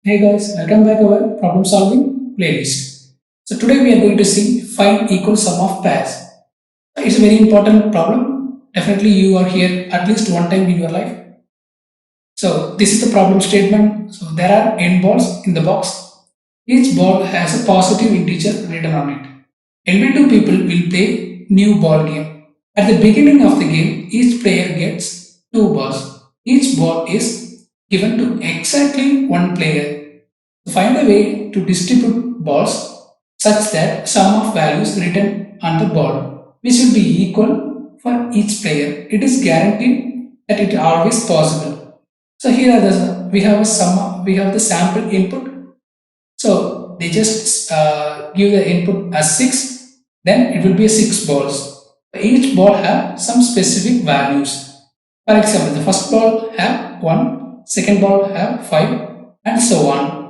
Hey guys, welcome back to our problem solving playlist. So today we are going to see find equal sum of pairs. It's a very important problem. Definitely you are here at least one time in your life. So this is the problem statement. So there are n balls in the box. Each ball has a positive integer written on it. N by 2 people will play new ball game. At the beginning of the game, each player gets 2 balls. Each ball is given to exactly one player. Find a way to distribute balls such that sum of values written on the ball, which will be equal for each player. It is guaranteed that it is always possible. So here are the we have a sum we have the sample input. So they just give the input as 6, then it will be 6 balls. Each ball have some specific values. For example, the first ball have 1, second ball have 5, and so on.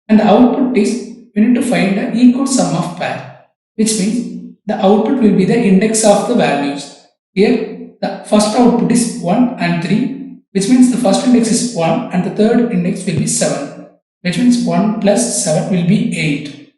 And the output is we need to find the equal sum of pair, which means the output will be the index of the values. Here the first output is 1 and 3, which means the first index is 1 and the third index will be 7, which means 1 plus 7 will be 8,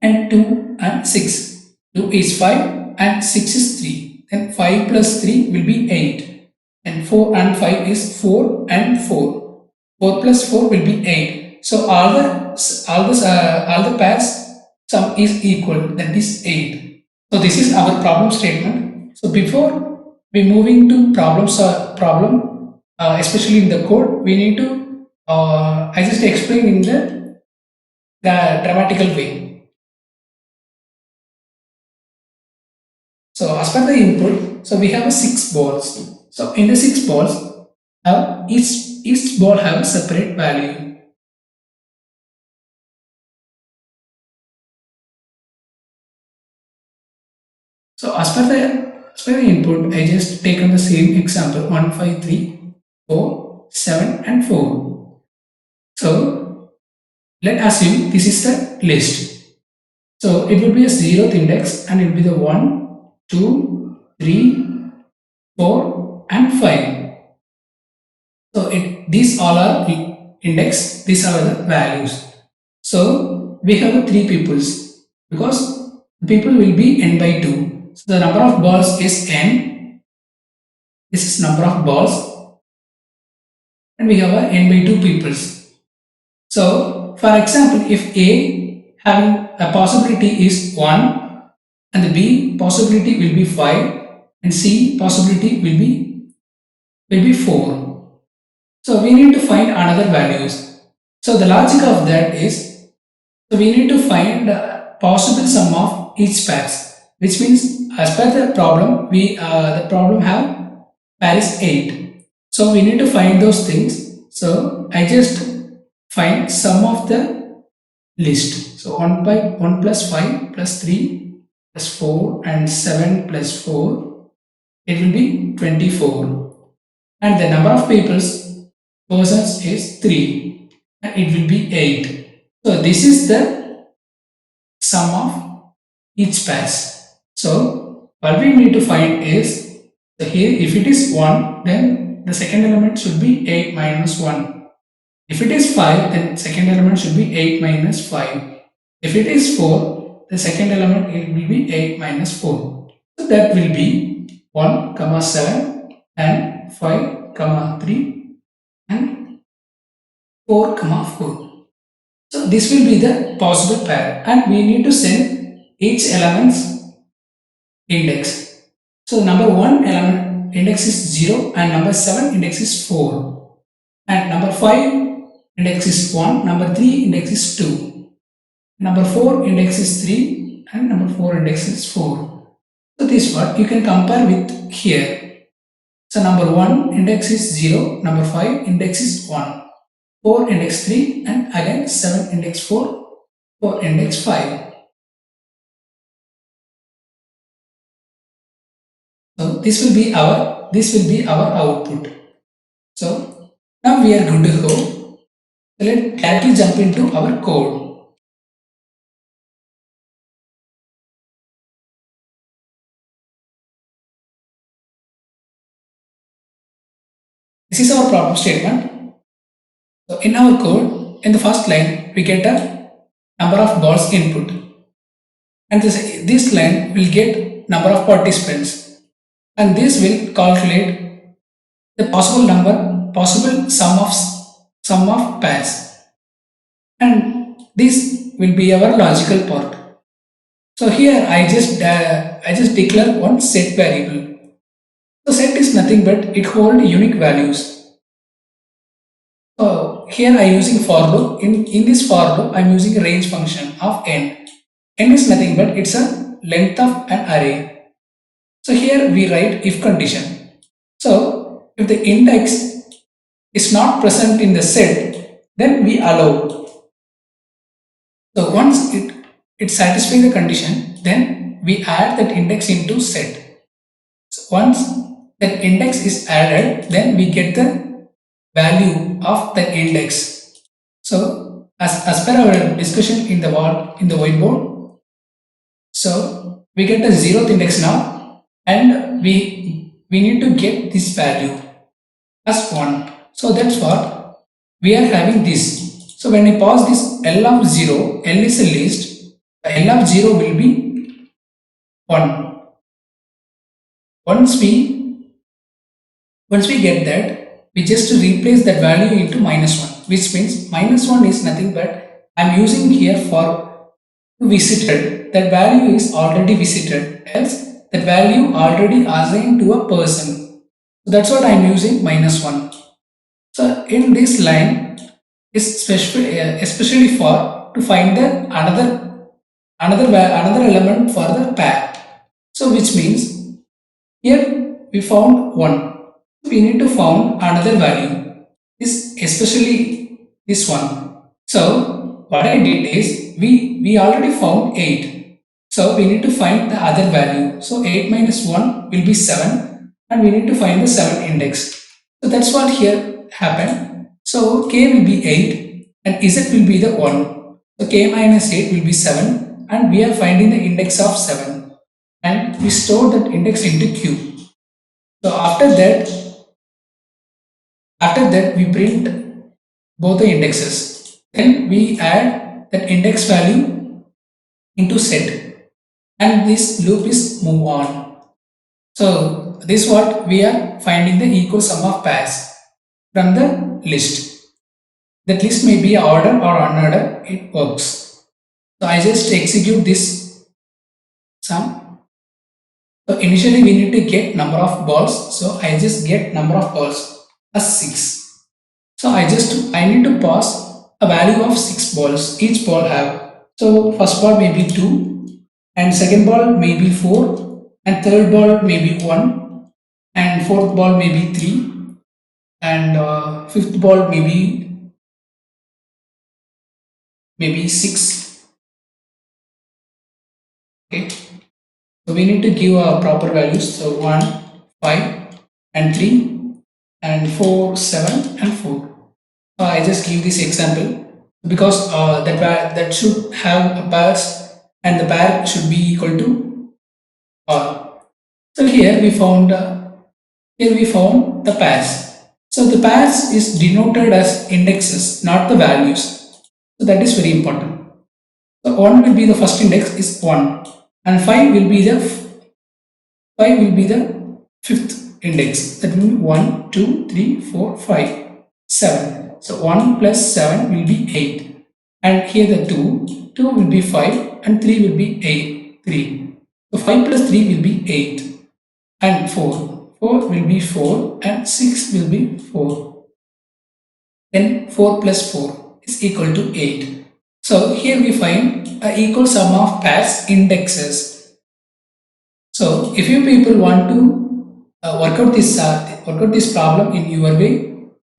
and 2 and 6. 2 is 5 and 6 is 3. Then 5 plus 3 will be 8, and 4 and 5 is 4 and 4. 4 plus 4 will be 8. So all the pairs sum is equal, that is 8. So this is our problem statement. So before we moving to especially in the code, we need to I just explain in the grammatical way. So as per the input, so we have 6 balls. So in the 6 balls, each ball have a separate value. So as per the input, I just taken the same example 1, 5, 3, 4, 7, and 4. So let us assume this is the list. So it will be a 0th index and it will be the 1, 2, 3, 4, and 5. So these all are the index, these are the values. So we have the 3 peoples because the people will be n by 2. So the number of balls is n. This is number of balls, and we have a n by 2 peoples. So for example, if A having a possibility is 1 and the B possibility will be 5 and C possibility will be 4. So we need to find another values. So the logic of that is, so we need to find the possible sum of each pairs, which means as per the problem, the problem have pair is 8. So we need to find those things. So I just find sum of the list. So 1 by 1 plus 5 plus 3 plus 4 and 7 plus 4, it will be 24. And the number of persons is 3 and it will be 8. So this is the sum of each pairs. So what we need to find is, so here if it is 1, then the second element should be 8 minus 1. If it is 5, then second element should be 8 minus 5. If it is 4, the second element will be 8 minus 4. So that will be 1 comma 7 and 5 comma 3 and 4 comma 4. So this will be the possible pair and we need to send each element's index. So number 1 element index is 0 and number 7 index is 4 and number 5 index is 1, number 3 index is 2, number 4 index is 3 and number 4 index is 4. So this what you can compare with here. So number 1 index is 0, number 5 index is 1, 4 index 3 and again 7 index 4, 4 index 5. So this will be our output. So now we are good to go. So let's directly jump into our code. This is our problem statement. So in our code, in the first line we get a number of balls input, and this line will get number of participants, and this will calculate the possible sum of pairs, and this will be our logical part. So here I just declare one set variable. So set is nothing but it holds unique values. So here I am using for loop. In this for loop I am using a range function of n. N is nothing but it's a length of an array. So here we write if condition. So if the index is not present in the set, then we allow. So once it satisfies the condition, then we add that index into set. So once that index is added, then we get the value of the index. So as per our discussion in the whiteboard, so we get the 0th index now, and we need to get this value as 1. So that's what we are having this. So when I pass this L of 0, L is a list, the L of 0 will be 1. Once we get that, we just replace that value into -1, which means -1 is nothing but I am using here for visited. That value is already visited, else that value already assigned to a person. So that's what I am using -1. So in this line is especially for to find the another element for the pair. So which means here we found 1. We need to find another value, is especially this one. So what I did is we already found 8. So we need to find the other value. So 8 minus 1 will be 7, and we need to find the 7 index. So that's what here happened. So k will be 8 and z will be the 1. So k minus 8 will be 7, and we are finding the index of 7, and we store that index into q. So after that we print both the indexes. Then we add that index value into set, and this loop is move on. So this is what we are finding the equal sum of pairs from the list. That list may be order or unordered, it works. So I just execute this sum. So initially we need to get number of balls. So I just get number of balls as 6. So I need to pass a value of 6 balls. Each ball have. So first ball may be 2, and second ball may be 4, and third ball may be 1, and fourth ball may be 3, and fifth ball may be 6. Okay, so we need to give proper values. So 1, 5, and 3, and 4, 7, and 4. I just give this example because that should have a pairs, and the pair should be equal to R. So here we found the pairs. So the pairs is denoted as indexes, not the values. So that is very important. So 1 will be the first index is 1, and 5 will be the fifth index. That means 1, 2, 3, 4, 5, 7. So 1 plus 7 will be 8, and here the 2 will be 5, and 3 will be 3. So 5 plus 3 will be 8, and 4 will be 4, and 6 will be 4. Then 4 plus 4 is equal to 8. So here we find a equal sum of pairs indexes. So if you people want to work out this problem in your way,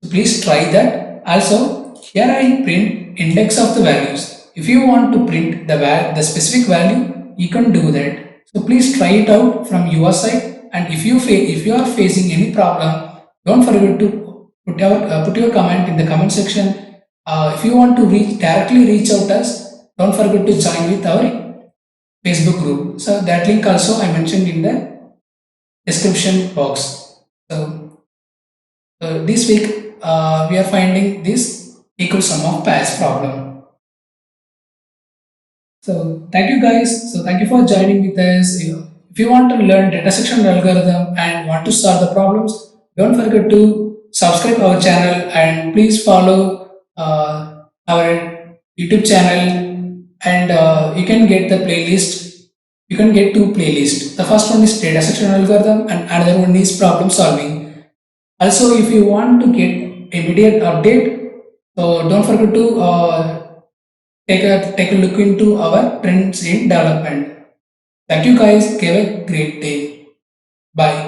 please try that. Also, here I print index of the values. If you want to print the specific value, you can do that. So please try it out from your side, and if you are facing any problem, don't forget to put your comment in the comment section. If you want to directly reach out us, don't forget to join with our Facebook group. So that link also I mentioned in the description box. So this week we are finding this equal sum of pairs problem. So thank you guys. So thank you for joining with us. If you want to learn data section algorithm and want to solve the problems, don't forget to subscribe our channel and please follow our YouTube channel, and you can get the playlist. You can get two playlists. The first one is data section algorithm and another one is problem solving. Also, if you want to get immediate update, so don't forget to take a look into our trends in development. Thank you guys. Have a great day. Bye.